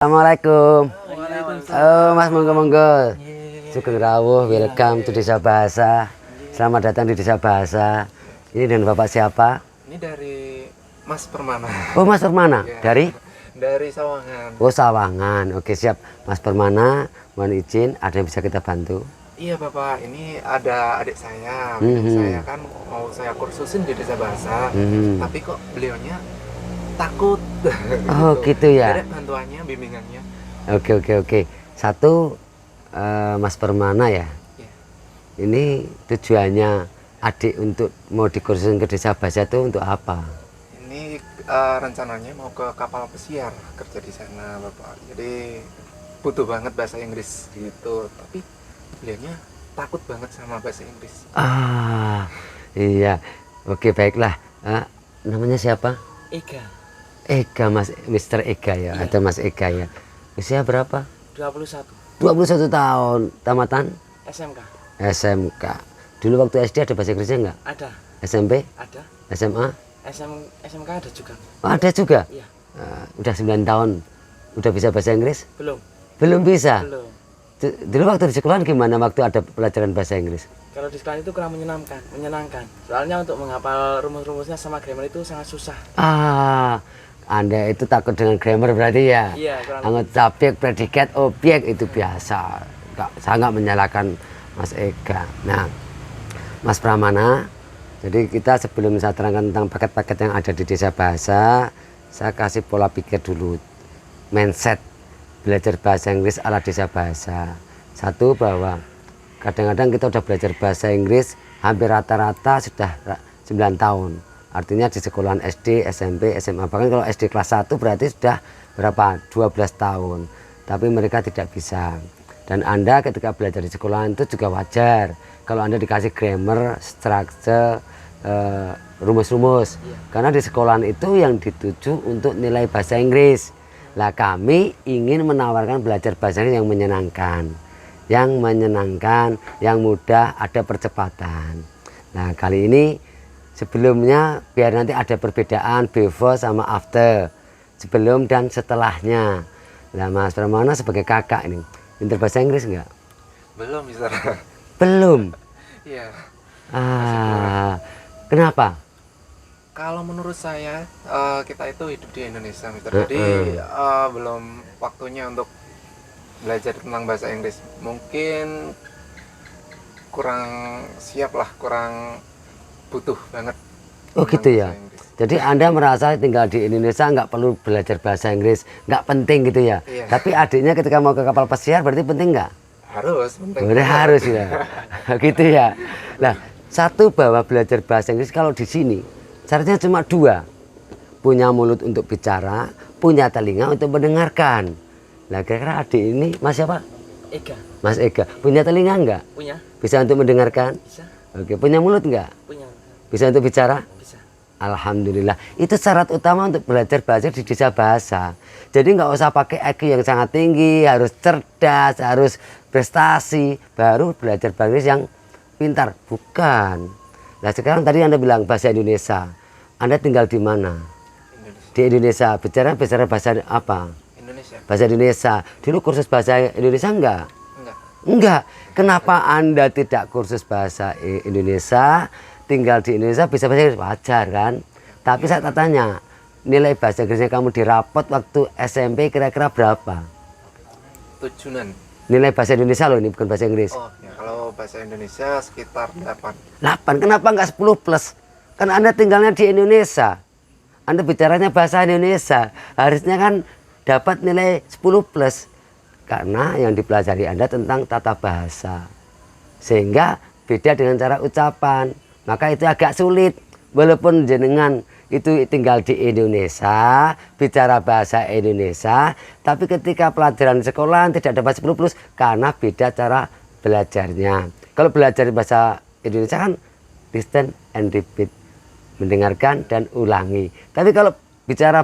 Assalamualaikum. Waalaikumsalam. Mas monggo. Sugeng rawuh, welcome to Desa Bahasa. Selamat datang di Desa Bahasa. Ini dengan Bapak siapa? Ini dari Mas Permana. Oh, Mas Permana. Ya. Dari Sawangan. Oh, Sawangan. Oke, siap. Mas Permana, mohon izin, ada yang bisa kita bantu? Iya Bapak, ini ada adik saya. Saya kan mau saya kursusin di Desa Bahasa, tapi kok beliaunya takut. Oh, gitu ya. Ada bantuannya, bimbingannya. Oke. Satu, Mas Permana ya. Ya. Ini tujuannya adik untuk mau dikursusin ke Desa Bahasa itu untuk apa? Ini rencananya mau ke kapal pesiar kerja di sana Bapak. Jadi butuh banget bahasa Inggris gitu. Tapi beliaunya takut banget sama bahasa Inggris. Ah, iya. Oke, baiklah. Namanya siapa? Ega, Mas Mr. Ega ya, Iya. atau Mas Ega ya. Usia berapa? 21, 21 tahun. Tamatan SMK. SMK. Dulu waktu SD ada bahasa Inggrisnya enggak? Ada, SMP? ada. SMA? SMK ada juga. Oh, ada juga? Iya. Udah 9 tahun. Udah bisa bahasa Inggris? Belum, Belum bisa? belum. Dulu waktu di sekolah gimana waktu ada pelajaran bahasa Inggris? Kalau di sekolah itu kurang menyenangkan. Soalnya untuk menghafal rumus-rumusnya sama grammar itu sangat susah. Anda itu takut dengan grammar berarti ya? Iya, kurang Anggap subjek, predikat, objek itu biasa. Saya nggak menyalahkan Mas Ega. Nah, Mas Pramana, jadi kita sebelum saya terangkan tentang paket-paket yang ada di Desa Bahasa, saya kasih pola pikir dulu. Mindset belajar bahasa Inggris ala Desa Bahasa. Satu, bahwa kadang-kadang kita udah belajar bahasa Inggris hampir rata-rata sudah 9 tahun. Artinya di sekolahan SD, SMP, SMA. Bahkan kalau SD kelas 1 berarti sudah berapa? 12 tahun. Tapi mereka tidak bisa. Dan Anda ketika belajar di sekolahan itu juga wajar. Kalau Anda dikasih grammar, structure, rumus-rumus. Karena di sekolahan itu yang dituju untuk nilai bahasa Inggris. Lah kami ingin menawarkan belajar bahasa Inggris yang menyenangkan. Yang mudah, ada percepatan. Nah, kali ini sebelumnya biar nanti ada perbedaan before sama after, sebelum dan setelahnya. Nah, Mas Pramana sebagai kakak ini pinter bahasa Inggris enggak? Belum bisa. Belum. Iya. Kenapa? Kalau menurut saya kita itu hidup di Indonesia, Mister. Jadi belum waktunya untuk belajar tentang bahasa Inggris. Mungkin kurang siap lah, kurang butuh banget. Oh gitu ya. Inggris. Jadi Anda merasa tinggal di Indonesia nggak perlu belajar bahasa Inggris, nggak penting gitu ya. Iya. Tapi adiknya ketika mau ke kapal pesiar berarti penting nggak? Harus, penting. Udah harus ya. Gitu ya. Nah, satu, bahwa belajar bahasa Inggris kalau di sini syaratnya cuma 2. Punya mulut untuk bicara, punya telinga untuk mendengarkan. Nah, kira-kira adik ini Mas siapa? Ega, Mas Ega. Punya telinga enggak? punya, Bisa untuk mendengarkan? bisa, Oke, punya mulut enggak? punya, Bisa untuk bicara? bisa. Alhamdulillah. Itu syarat utama untuk belajar bahasa di Desa Bahasa. Jadi nggak usah pakai IQ yang sangat tinggi, harus cerdas, harus prestasi, baru belajar bahasa Inggris yang pintar. Bukan. Nah, sekarang tadi Anda bilang bahasa Indonesia. Anda tinggal di mana? Indonesia. Di Indonesia. Bicara bahasa apa? Indonesia. Bahasa Indonesia. Dulu kursus bahasa Indonesia enggak? Enggak. Enggak. Kenapa Anda tidak kursus bahasa Indonesia? Tinggal di Indonesia bisa bahasa Inggris, wajar kan? Tapi saya tanya, nilai bahasa Inggrisnya kamu di rapot waktu SMP kira-kira berapa? Tujuan. Nilai bahasa Indonesia loh, ini bukan bahasa Inggris. Oh, ya, kalau bahasa Indonesia sekitar 8. 8, kenapa enggak 10 plus? Kan Anda tinggalnya di Indonesia. Anda bicaranya bahasa Indonesia. Harusnya kan dapat nilai 10 plus. Karena yang dipelajari Anda tentang tata bahasa. Sehingga beda dengan cara ucapan. Maka itu agak sulit. Walaupun jenengan itu tinggal di Indonesia, bicara bahasa Indonesia, tapi ketika pelajaran sekolah tidak dapat 10 plus karena beda cara belajarnya. Kalau belajar bahasa Indonesia kan listen and repeat, mendengarkan dan ulangi. Tapi kalau bicara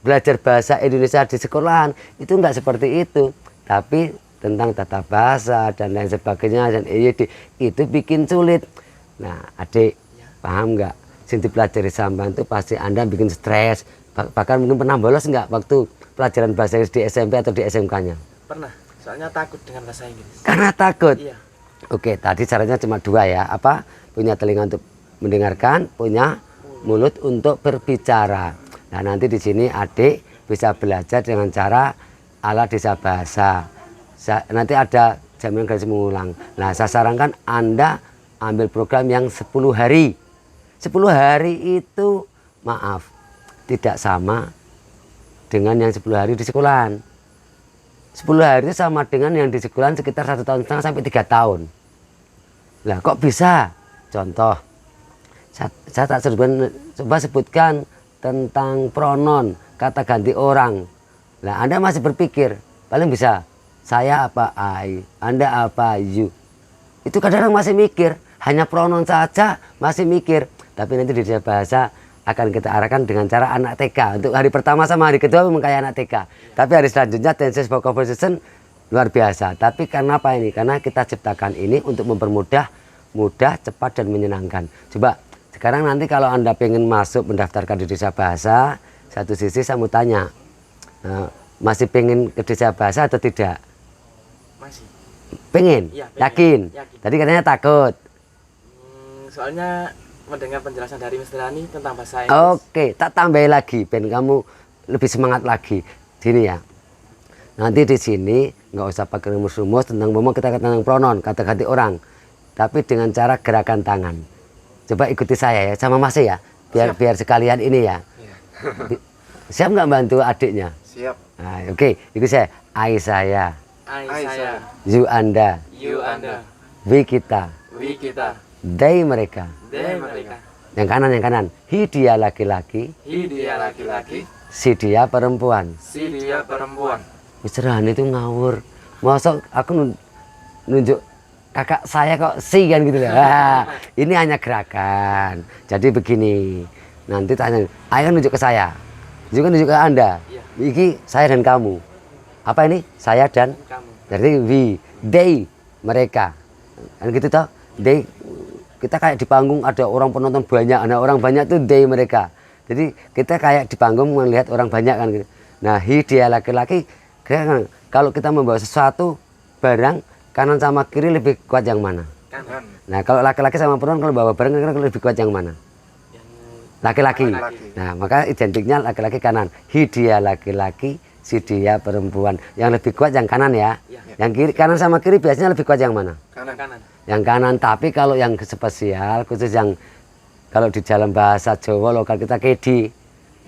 belajar bahasa Indonesia di sekolahan itu enggak seperti itu, tapi tentang tata bahasa dan lain sebagainya dan EYD itu bikin sulit. Nah, adik paham nggak? Sing dipelajari sampean itu pasti Anda bikin stres, bahkan mungkin pernah bolos nggak waktu pelajaran bahasa Inggris di SMP atau di SMK-nya? Pernah. Soalnya takut dengan bahasa Inggris. Karena takut. Iya. Oke, tadi syaratnya cuma dua ya. Apa? Punya telinga untuk mendengarkan, punya mulut untuk berbicara. Nah, nanti di sini adik bisa belajar dengan cara ala desa bahasa. Nanti ada jaminan gratis mengulang. Nah, saya sarankan Anda ambil program yang 10 hari. 10 hari itu maaf, tidak sama dengan yang 10 hari di sekolahan. 10 hari itu sama dengan yang di sekolahan sekitar 1,5 tahun sampai 3 tahun. Nah, kok bisa? Contoh, saya tak sebutkan, coba sebutkan tentang pronon, kata ganti orang. Nah, Anda masih berpikir, paling bisa saya apa I, Anda apa you. Itu kadang-kadang masih mikir, hanya pronon saja masih mikir. Tapi nanti di desa bahasa akan kita arahkan dengan cara anak TK. Untuk hari pertama sama hari kedua memang kayak anak TK. Tapi hari selanjutnya tenses vocalization luar biasa. Tapi karena apa ini? Karena kita ciptakan ini untuk mempermudah, mudah, cepat dan menyenangkan. Coba sekarang nanti kalau Anda pengen masuk mendaftarkan di desa bahasa, satu sisi saya mau tanya, masih pengen ke desa bahasa atau tidak? Masih. Pengen? Iya, Yakin? Yakin. Tadi katanya takut. Soalnya mendengar penjelasan dari Mr. Hani tentang bahasa Inggris. Oke, tak tambahin lagi, ben kamu lebih semangat lagi. Sini ya. Nanti di sini nggak usah pakai rumus-rumus tentang kita tentang pronon, kata ganti orang, tapi dengan cara gerakan tangan. Coba ikuti saya ya, sama Mas ya, biar sekalian ini ya. Siap nggak bantu adiknya? Siap. Nah, oke, ikut saya. I saya, I saya, you Anda, you Anda, we kita, we kita, they mereka. they mereka, Yang kanan. He dia laki-laki, He dia laki-laki, si dia perempuan. si dia perempuan. Mr. Hani itu ngawur. Masuk aku nunjuk kakak saya kok si kan gitu loh. Ini hanya gerakan. Jadi begini. Nanti tanya, ayo nunjuk ke saya. Nunjuk ke Anda. Iki saya dan kamu. Apa ini? Saya dan kamu. Jadi we, they, mereka. Kan gitu toh? They, kita kayak di panggung ada orang penonton banyak, nah orang banyak tuh they mereka. Jadi kita kayak di panggung melihat orang banyak kan gitu. Nah, he dia laki-laki, kalau kita membawa sesuatu barang kanan sama kiri lebih kuat yang mana? Kanan. Nah, kalau laki-laki sama perempuan kalau bawa barang kira-kira lebih kuat yang mana? Laki-laki. Nah, maka identiknya laki-laki kanan. He dia laki-laki, si dia perempuan. Yang lebih kuat yang kanan ya. Yang kiri, kanan sama kiri biasanya lebih kuat yang mana? Kanan. Yang kanan. Tapi kalau yang spesial khusus yang kalau di dalam bahasa Jawa lokal kita kedi.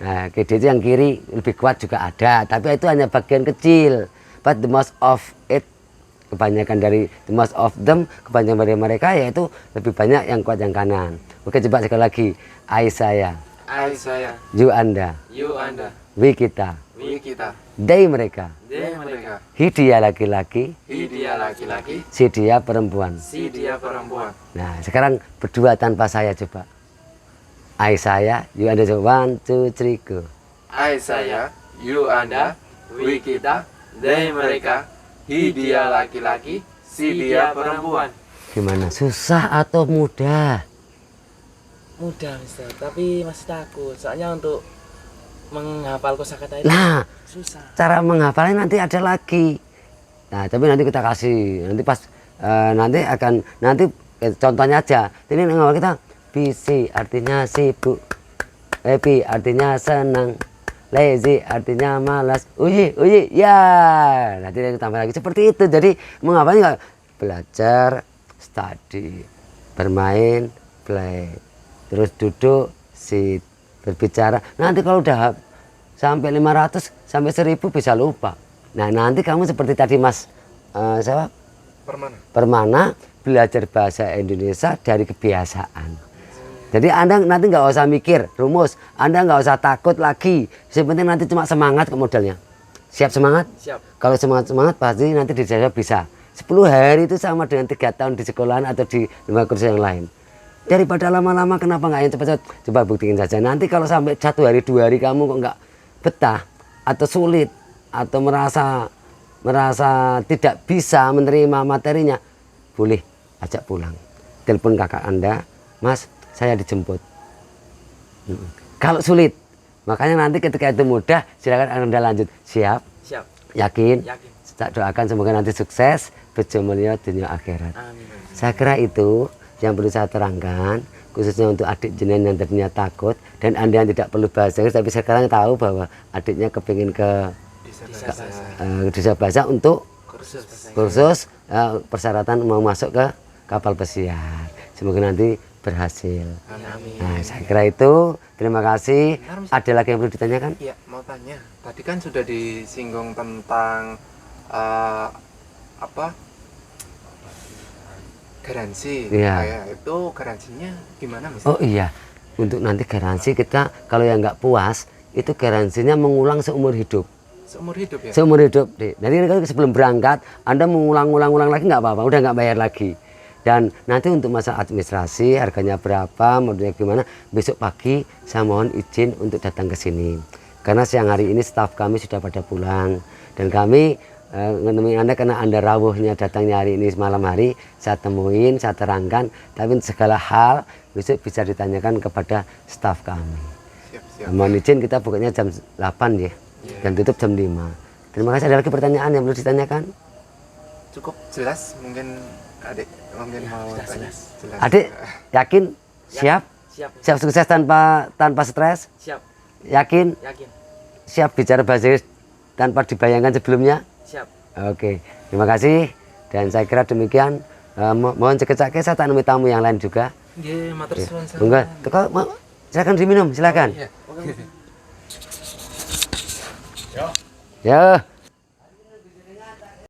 Nah, kedi itu yang kiri lebih kuat juga ada, tapi itu hanya bagian kecil. But the most of it, kebanyakan dari the most of them, kebanyakan dari mereka yaitu lebih banyak yang kuat yang kanan. Oke, coba sekali lagi. I saya, I saya, you Anda, you Anda, we kita, we kita, they mereka, they mereka, he dia laki-laki, he dia laki-laki, si dia perempuan. si dia perempuan. Nah, sekarang berdua tanpa saya coba. I saya, you Anda, coba 1, 2, 3, go. I saya, you Anda, we kita, they mereka, he dia laki-laki, si dia perempuan. Gimana? Susah atau mudah? Mudah, Mister, tapi masih takut. Soalnya untuk menghafal kosakata itu Nah, susah. cara menghafalnya nanti ada lagi. Nah, tapi nanti kita kasih. Nanti pas nanti contohnya aja. Ini ngawal kita busy artinya sibuk, happy artinya senang, lazy artinya malas, uyi ya. Nanti kita tambah lagi seperti itu. Jadi menghafalnya belajar, study, bermain, play, terus duduk, sit, berbicara. Nanti kalau udah sampai 500 sampai 1000 bisa lupa. Nah, nanti kamu seperti tadi Mas siapa? Permana belajar bahasa Indonesia dari kebiasaan. Jadi Anda nanti nggak usah mikir rumus, Anda nggak usah takut lagi. Yang penting nanti cuma semangat ke modalnya. Siap semangat? Siap. Kalau semangat pasti nanti di desa bisa. 10 hari itu sama dengan 3 tahun di sekolahan atau di lembaga kursus yang lain. Daripada lama-lama kenapa nggak yang cepat-cepat? Coba buktikan saja. Nanti kalau sampai 1 hari 2 hari kamu kok nggak betah atau sulit atau merasa tidak bisa menerima materinya, boleh ajak pulang. Telepon kakak Anda, Mas, saya dijemput. Kalau sulit, Makanya nanti ketika itu mudah, silakan Anda lanjut. Siap? Siap. Yakin? Yakin. Tak doakan semoga nanti sukses, bejo mulia dunia akhirat. Amin. Saya kira itu yang perlu saya terangkan, khususnya untuk adik jenengan yang tadinya takut dan Anda yang tidak perlu bahasa Inggris, tapi sekarang tahu bahwa adiknya kepingin ke desa bahasa untuk kursus persyaratan mau masuk ke kapal pesiar. Semoga nanti berhasil. Amin. Nah, saya kira itu. Terima kasih. Benar, Mas. Ada lagi yang perlu ditanyakan? Iya, mau tanya. Tadi kan sudah disinggung tentang apa? Garansi. Iya. Kayak itu garansinya gimana, Mas? Oh iya, untuk nanti garansi kita kalau yang nggak puas itu garansinya mengulang seumur hidup. Seumur hidup ya? Seumur hidup. Jadi sebelum berangkat Anda mengulang-ulang lagi nggak apa-apa, udah nggak bayar lagi. Dan nanti untuk masalah administrasi harganya berapa, modelnya gimana, besok pagi saya mohon izin untuk datang ke sini. Karena siang hari ini staf kami sudah pada pulang dan kami menemui Anda karena Anda rawuhnya datangnya hari ini malam hari, saya temuin, saya terangkan, tapi segala hal besok bisa ditanyakan kepada staf kami. Siap. Mohon izin kita bukanya jam 8 ya, dan tutup jam 5. Terima kasih. Ada lagi pertanyaan yang perlu ditanyakan? Cukup jelas mungkin adik mungkin mau Sudah tanya. jelas. Jelas. Adik, yakin? Siap? Siap. Siap sukses tanpa stres? Siap. Yakin? Yakin. Siap bicara bahasa Inggris tanpa dibayangkan sebelumnya? Siap. Oke, terima kasih. Dan saya kira demikian. Mohon cekecake saya tak nemui tamu yang lain juga. Nggih, matur suwun. Enggak, silakan diminum, silakan. Iya. Ya.